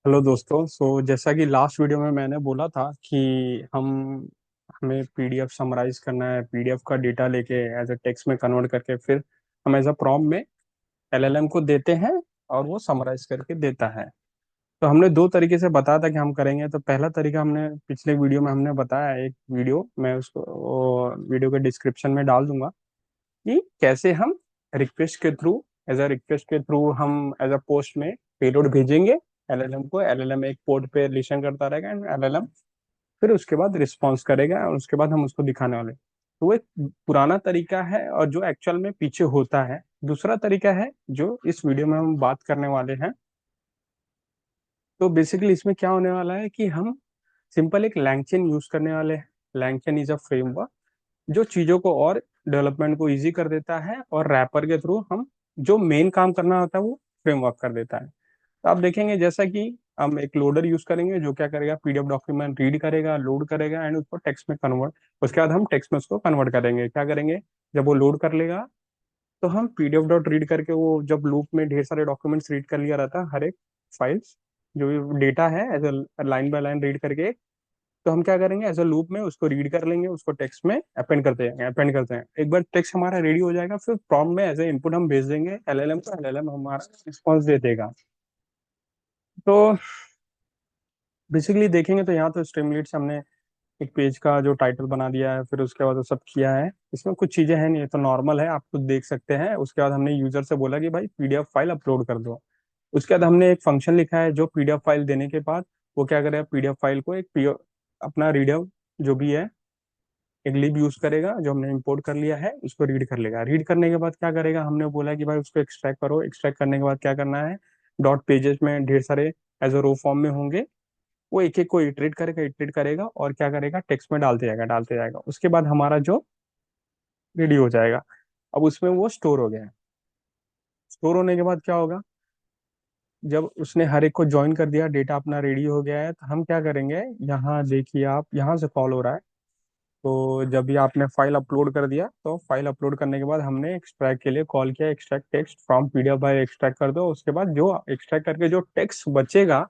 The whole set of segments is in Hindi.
हेलो दोस्तों। जैसा कि लास्ट वीडियो में मैंने बोला था कि हम हमें पीडीएफ समराइज करना है, पीडीएफ का डेटा लेके एज अ टेक्स्ट में कन्वर्ट करके फिर हम एज अ प्रॉम्प्ट में एलएलएम को देते हैं और वो समराइज करके देता है। तो हमने दो तरीके से बताया था कि हम करेंगे। तो पहला तरीका हमने पिछले वीडियो में हमने बताया, एक वीडियो मैं उसको वीडियो के डिस्क्रिप्शन में डाल दूंगा कि कैसे हम रिक्वेस्ट के थ्रू एज अ रिक्वेस्ट के थ्रू हम एज अ पोस्ट में पेलोड भेजेंगे एलएलएम को। एलएलएम एक पोर्ट पे लिसन करता रहेगा एंड एलएलएम फिर उसके बाद रिस्पॉन्स करेगा और उसके बाद हम उसको दिखाने वाले। तो वो एक पुराना तरीका है और जो एक्चुअल में पीछे होता है। दूसरा तरीका है जो इस वीडियो में हम बात करने वाले हैं। तो बेसिकली इसमें क्या होने वाला है कि हम सिंपल एक लैंगचेन यूज करने वाले हैं। लैंगचेन इज अ फ्रेमवर्क जो चीजों को और डेवलपमेंट को इजी कर देता है और रैपर के थ्रू हम जो मेन काम करना होता है वो फ्रेमवर्क कर देता है। तो आप देखेंगे जैसा कि हम एक लोडर यूज करेंगे जो क्या करेगा, पीडीएफ डॉक्यूमेंट रीड करेगा, लोड करेगा एंड उसको टेक्स्ट में कन्वर्ट, उसके बाद हम टेक्स्ट में उसको कन्वर्ट करेंगे। क्या करेंगे, जब वो लोड कर लेगा तो हम पीडीएफ डॉट रीड करके, वो जब लूप में ढेर सारे डॉक्यूमेंट्स रीड कर लिया रहता है, हर एक फाइल्स जो भी डेटा है as a line by line read करके, तो हम क्या करेंगे एज अ लूप में उसको रीड कर लेंगे, उसको टेक्स्ट में अपेंड करते हैं। एक बार टेक्स्ट हमारा रेडी हो जाएगा फिर प्रॉम्प्ट में एज ए इनपुट हम भेज देंगे एलएलएम को, एलएलएम हमारा रिस्पॉन्स दे देगा। तो बेसिकली देखेंगे तो यहाँ तो स्ट्रीमलीट से हमने एक पेज का जो टाइटल बना दिया है, फिर उसके बाद वो सब किया है। इसमें कुछ चीजें हैं नहीं, ये तो नॉर्मल है, आप खुद देख सकते हैं। उसके बाद हमने यूजर से बोला कि भाई पीडीएफ फाइल अपलोड कर दो। उसके बाद हमने एक फंक्शन लिखा है जो पीडीएफ फाइल देने के बाद वो क्या करेगा, पीडीएफ फाइल को एक अपना रीडर जो भी है एक लिब यूज करेगा जो हमने इंपोर्ट कर लिया है, उसको रीड कर लेगा। रीड करने के बाद क्या करेगा, हमने बोला कि भाई उसको एक्सट्रैक्ट करो। एक्सट्रैक्ट करने के बाद क्या करना है, डॉट पेजेस में ढेर सारे एज अ रो फॉर्म में होंगे, वो एक एक को इटरेट करेगा और क्या करेगा, टेक्स्ट में डालते जाएगा। उसके बाद हमारा जो रेडी हो जाएगा। अब उसमें वो स्टोर हो गया है। स्टोर होने के बाद क्या होगा, जब उसने हर एक को ज्वाइन कर दिया, डेटा अपना रेडी हो गया है, तो हम क्या करेंगे, यहाँ देखिए आप यहाँ से कॉल हो रहा है। तो जब भी आपने फाइल अपलोड कर दिया, तो फाइल अपलोड करने के बाद हमने एक्सट्रैक्ट के लिए कॉल किया, extract text from PDF by extract कर दो। उसके बाद जो एक्सट्रैक्ट करके जो टेक्स्ट बचेगा,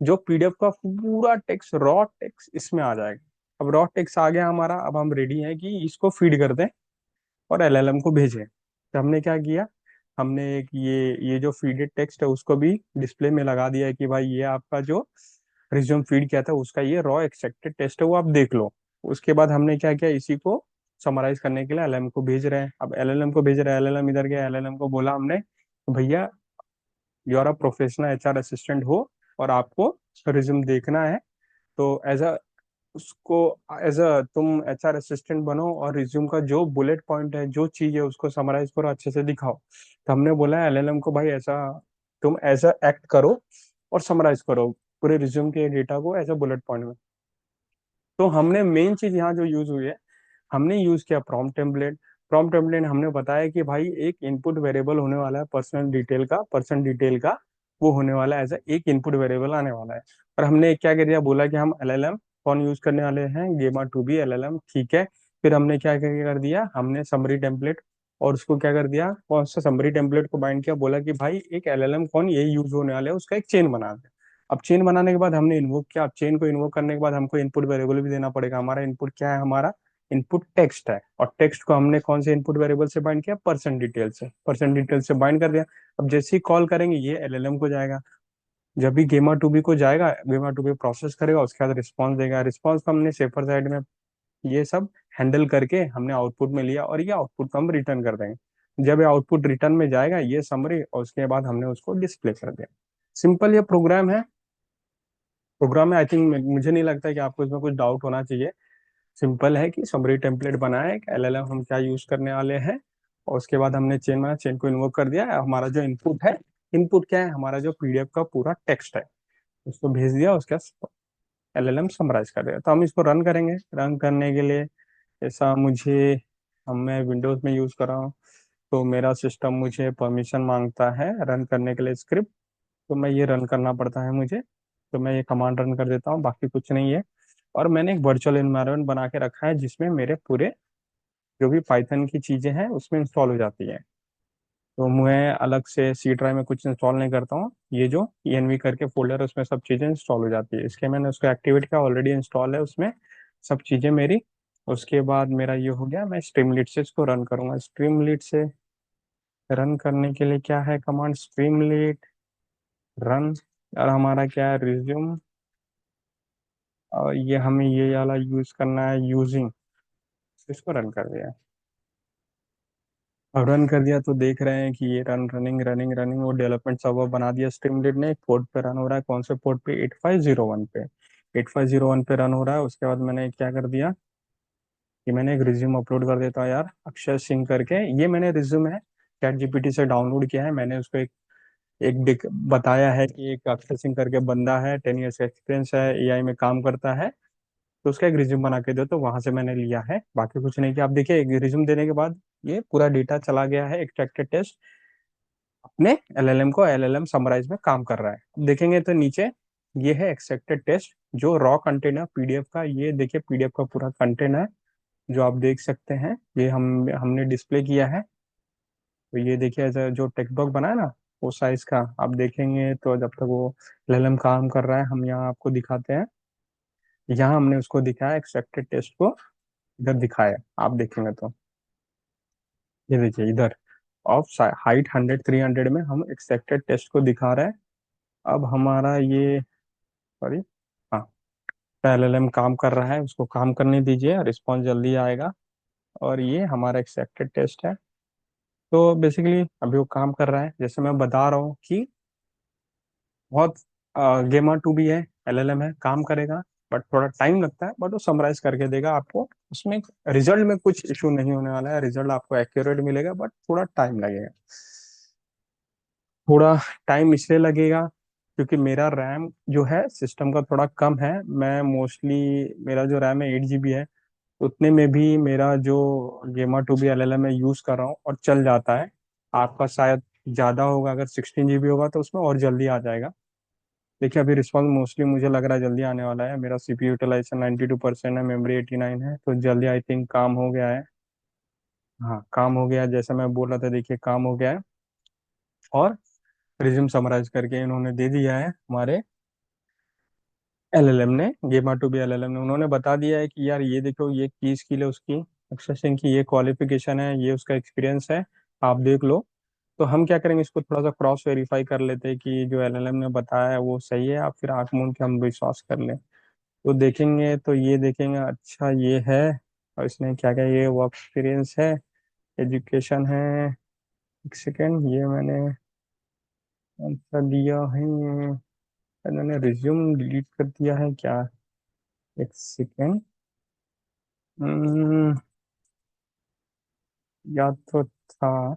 जो पीडीएफ का पूरा टेक्स्ट रॉ टेक्स्ट इसमें आ जाएगा। अब रॉ टेक्स्ट आ गया हमारा, अब हम रेडी हैं कि इसको फीड कर दें और एलएलएम को भेजें। तो हमने क्या किया, हमने एक ये जो फीडेड टेक्स्ट है उसको भी डिस्प्ले में लगा दिया है कि भाई ये आपका जो रिज्यूम फीड किया था उसका ये रॉ एक्सट्रैक्टेड टेस्ट है, वो आप देख लो। उसके बाद हमने क्या किया, इसी को समराइज करने के लिए एलएलएम को भेज रहे हैं। अब एलएलएम को भेज रहे हैं, एलएलएम इधर गया, एलएलएम को बोला हमने, भैया you are a professional HR assistant हो और आपको रिज्यूम देखना है। तो एज अ उसको एज अ तुम एचआर असिस्टेंट बनो और रिज्यूम का जो बुलेट पॉइंट है, जो चीज है, उसको समराइज करो, अच्छे से दिखाओ। तो हमने बोला एलएलएम को, भाई ऐसा तुम एज अ एक्ट करो और समराइज करो पूरे रिज्यूम के डेटा को एज अ बुलेट पॉइंट में। तो हमने मेन चीज यहाँ जो यूज हुई है, हमने यूज किया प्रॉम्प्ट टेम्पलेट। प्रॉम्प्ट टेम्पलेट हमने बताया कि भाई एक इनपुट वेरिएबल होने वाला है, पर्सन डिटेल का वो होने वाला है, एज एक इनपुट वेरिएबल आने वाला है। और हमने क्या कर दिया, बोला कि हम एलएलएम कौन यूज करने वाले हैं, गेमा टू बी एलएलएम, ठीक है। फिर हमने क्या क्या क्या कर दिया, हमने समरी टेम्पलेट और उसको क्या कर दिया, कौन सा समरी टेम्पलेट को बाइंड किया, बोला कि भाई एक एलएलएम कौन ये यूज होने वाला है उसका एक चेन बना दे। अब चेन बनाने के बाद हमने इन्वोक किया। अब चेन को इन्वोक करने के बाद हमको इनपुट वेरिएबल भी देना पड़ेगा। हमारा इनपुट क्या है, हमारा इनपुट टेक्स्ट है और टेक्स्ट को हमने कौन से इनपुट वेरिएबल से बाइंड किया, पर्सन डिटेल से बाइंड कर दिया। अब जैसे ही कॉल करेंगे ये एलएलएम को जाएगा, जब भी गेमा टू बी को जाएगा, गेमा टू बी प्रोसेस करेगा, उसके बाद रिस्पॉन्स देगा। रिस्पॉन्स को हमने सेफर साइड में ये सब हैंडल करके हमने आउटपुट में लिया और ये आउटपुट को हम रिटर्न कर देंगे। जब ये आउटपुट रिटर्न में जाएगा ये समरी, और उसके बाद हमने उसको डिस्प्ले कर दिया। सिंपल ये प्रोग्राम है। प्रोग्राम में आई थिंक मुझे नहीं लगता है कि आपको इसमें कुछ डाउट होना चाहिए। सिंपल है कि समरी टेम्पलेट बनाया है, एलएलएम हम क्या यूज करने वाले हैं, और उसके बाद हमने चेन बनाया, चेन को इन्वोक कर दिया। हमारा जो इनपुट है, इनपुट क्या है, हमारा जो पीडीएफ का पूरा टेक्स्ट है उसको भेज दिया, उसका एलएलएम समराइज कर दिया। तो हम इसको रन करेंगे। रन करने के लिए ऐसा मुझे, हम मैं विंडोज में यूज कर रहा हूँ, तो मेरा सिस्टम मुझे परमिशन मांगता है रन करने के लिए स्क्रिप्ट। तो मैं ये रन करना पड़ता है मुझे, तो मैं ये कमांड रन कर देता हूँ, बाकी कुछ नहीं है। और मैंने एक वर्चुअल एनवायरनमेंट बना के रखा है जिसमें मेरे पूरे जो भी पाइथन की चीजें हैं उसमें इंस्टॉल हो जाती है। तो मैं अलग से सी ड्राइव में कुछ इंस्टॉल नहीं करता हूँ, ये जो env करके फोल्डर है उसमें सब चीज़ें इंस्टॉल हो जाती है। इसके मैंने उसको एक्टिवेट किया, ऑलरेडी इंस्टॉल है उसमें सब चीज़ें मेरी। उसके बाद मेरा ये हो गया, मैं स्ट्रीमलीट से इसको रन करूंगा। स्ट्रीमलीट से रन करने के लिए क्या है कमांड, स्ट्रीमलीट रन। और हमारा क्या है, रिज्यूम। और ये हमें ये वाला यूज करना है, यूजिंग। इसको रन कर दिया। अब रन कर दिया तो देख रहे हैं कि ये रनिंग रनिंग रनिंग, वो डेवलपमेंट सर्वर बना दिया स्ट्रीमलीट ने। एक पोर्ट पे रन हो रहा है, कौन से पोर्ट पे, 8501 पे। 8501 पे रन हो रहा है। उसके बाद मैंने क्या कर दिया कि मैंने एक रिज्यूम अपलोड कर देता हूँ यार, अक्षय सिंह करके। ये मैंने रिज्यूम है चैट जीपीटी से डाउनलोड किया है। मैंने उसको एक बताया है कि एक अक्षय सिंह करके बंदा है, 10 ईयर्स का एक्सपीरियंस है, एआई में काम करता है, तो उसका एक रिज्यूम बना के दो। तो वहां से मैंने लिया है, बाकी कुछ नहीं किया। आप देखिए एक रिज्यूम देने के बाद ये पूरा डेटा चला गया है, एक्सट्रैक्टेड टेस्ट अपने एलएलएम को, एलएलएम समराइज में काम कर रहा है। अब देखेंगे तो नीचे ये है एक्सट्रैक्टेड टेस्ट, जो रॉ कंटेंट है पीडीएफ का। ये देखिए पीडीएफ का पूरा कंटेंट है जो आप देख सकते हैं, ये हमने डिस्प्ले किया है। तो ये देखिए ऐसा जो टेक्स्ट बॉक्स बना है ना, वो साइज का आप देखेंगे। तो जब तक वो एलएलएम काम कर रहा है, हम यहाँ आपको दिखाते हैं। यहाँ हमने उसको दिखाया, एक्सट्रैक्टेड टेस्ट को इधर दिखाया, आप देखेंगे तो ये देखिए इधर ऑफ हाइट 100 300 में हम एक्सट्रैक्टेड टेस्ट को दिखा रहे हैं। अब हमारा ये, सॉरी, हाँ, एलएलएम काम कर रहा है, उसको काम करने दीजिए, रिस्पॉन्स जल्दी आएगा। और ये हमारा एक्सट्रैक्टेड टेस्ट है। तो बेसिकली अभी वो काम कर रहा है, जैसे मैं बता रहा हूँ कि बहुत गेमा टू भी है, एलएलएम है, काम करेगा, बट थोड़ा टाइम लगता है। बट वो समराइज करके देगा आपको, उसमें रिजल्ट में कुछ इशू नहीं होने वाला है, रिजल्ट आपको एक्यूरेट मिलेगा, बट थोड़ा टाइम लगेगा। थोड़ा टाइम इसलिए लगेगा क्योंकि मेरा रैम जो है सिस्टम का थोड़ा कम है। मैं मोस्टली, मेरा जो रैम है 8 GB है, उतने में भी मेरा जो गेमा टू बी एल एल मैं यूज़ कर रहा हूँ और चल जाता है। आपका शायद ज़्यादा होगा, अगर 16 GB होगा तो उसमें और जल्दी आ जाएगा। देखिए अभी रिस्पॉन्स मोस्टली मुझे लग रहा है जल्दी आने वाला है। मेरा सीपीयू यूटिलाइजेशन 92% है, मेमोरी 89 है, तो जल्दी आई थिंक काम हो गया है। हाँ काम हो गया है, जैसा मैं बोल रहा था, देखिए काम हो गया है। और रिज्यूम समराइज करके इन्होंने दे दिया है हमारे एलएलएम ने, गेमा टू बी एलएलएम ने। उन्होंने बता दिया है कि यार ये देखो, ये की स्किल है उसकी, अक्षय सिंह की, ये क्वालिफिकेशन है, ये उसका एक्सपीरियंस है, आप देख लो। तो हम क्या करेंगे, इसको थोड़ा सा क्रॉस वेरीफाई कर लेते हैं कि जो एलएलएम ने बताया है वो सही है, या फिर आंख मूंद के हम विश्वास कर लें। तो देखेंगे तो ये देखेंगे, अच्छा ये है। और इसने क्या क्या, ये वर्क एक्सपीरियंस है, एजुकेशन है। एक सेकेंड, ये मैंने आंसर दिया है, मैंने रिज्यूम डिलीट कर दिया है क्या, एक सेकेंड। हम्म, याद तो था।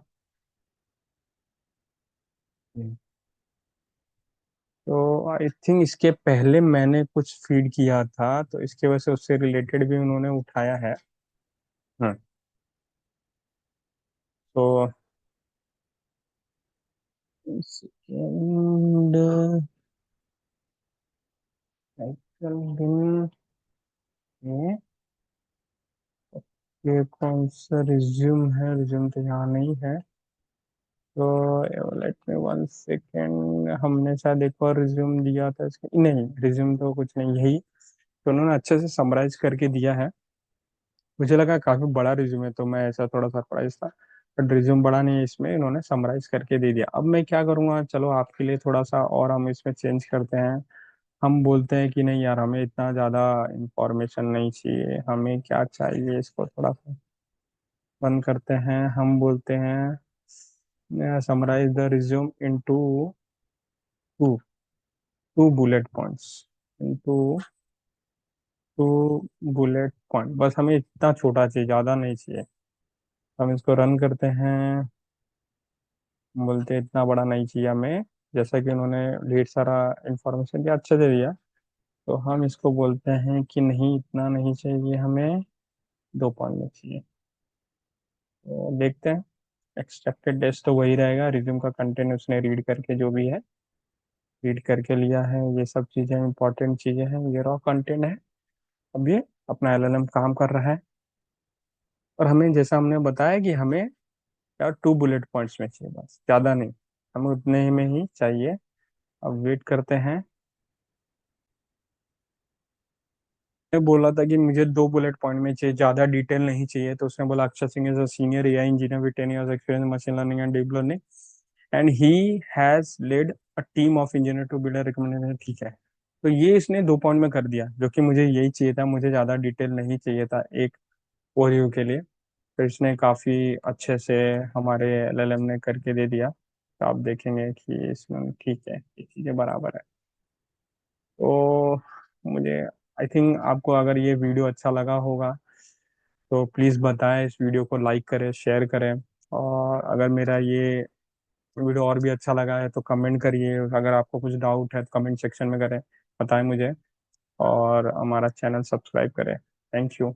तो आई थिंक इसके पहले मैंने कुछ फीड किया था, तो इसके वजह से उससे रिलेटेड भी उन्होंने उठाया है। हम्म। तो सेकेंड, दिन में ये कौन सा रिज्यूम है, रिज्यूम तो यहाँ नहीं है। तो लेट मी 1 सेकेंड, हमने शायद एक और रिज्यूम दिया था इसके, नहीं रिज्यूम तो कुछ नहीं, यही। तो उन्होंने अच्छे से समराइज करके दिया है। मुझे लगा काफी बड़ा रिज्यूम है, तो मैं ऐसा थोड़ा सरप्राइज था। बट रिज्यूम बड़ा नहीं है, इसमें इन्होंने समराइज करके दे दिया। अब मैं क्या करूँगा, चलो आपके लिए थोड़ा सा और हम इसमें चेंज करते हैं। हम बोलते हैं कि नहीं यार, हमें इतना ज़्यादा इंफॉर्मेशन नहीं चाहिए, हमें क्या चाहिए, इसको थोड़ा सा बंद करते हैं। हम बोलते हैं summarise the resume into two two bullet points, into two bullet point. बस हमें इतना छोटा चाहिए, ज़्यादा नहीं चाहिए। हम इसको रन करते हैं, बोलते हैं इतना बड़ा नहीं चाहिए हमें। जैसा कि उन्होंने ढेर सारा इंफॉर्मेशन दिया, अच्छे से दिया। तो हम इसको बोलते हैं कि नहीं इतना नहीं चाहिए हमें, 2 पॉइंट में चाहिए। तो देखते हैं, एक्सपेक्टेड डेज तो वही रहेगा, रिज्यूम का कंटेंट उसने रीड करके जो भी है, रीड करके लिया है। ये सब चीज़ें इंपॉर्टेंट चीज़ें हैं, ये रॉ कंटेंट है। अब ये अपना एलएलएम काम कर रहा है। और हमें जैसा हमने बताया कि हमें यार 2 बुलेट पॉइंट्स में चाहिए, बस ज्यादा नहीं, हमें उतने ही में ही चाहिए। अब वेट करते हैं। मैं बोला था कि मुझे 2 बुलेट पॉइंट में चाहिए, ज्यादा डिटेल नहीं चाहिए, तो उसने बोला Akshay Singh is a senior AI engineer with 10 years experience machine learning and deep learning and he has led a team of engineer to build a recommendation. ठीक है, तो ये इसने 2 पॉइंट में कर दिया, जो कि मुझे यही चाहिए था, मुझे ज्यादा डिटेल नहीं चाहिए था एक ओरियो के लिए। तो इसने काफी अच्छे से हमारे एलएलएम ने करके दे दिया, तो आप देखेंगे कि इसमें ठीक है, ये चीजें बराबर है। तो मुझे आई थिंक आपको अगर ये वीडियो अच्छा लगा होगा तो प्लीज़ बताएं, इस वीडियो को लाइक करें, शेयर करें। और अगर मेरा ये वीडियो और भी अच्छा लगा है तो कमेंट करिए, अगर आपको कुछ डाउट है तो कमेंट सेक्शन में करें, बताएं मुझे। और हमारा चैनल सब्सक्राइब करें। Thank you.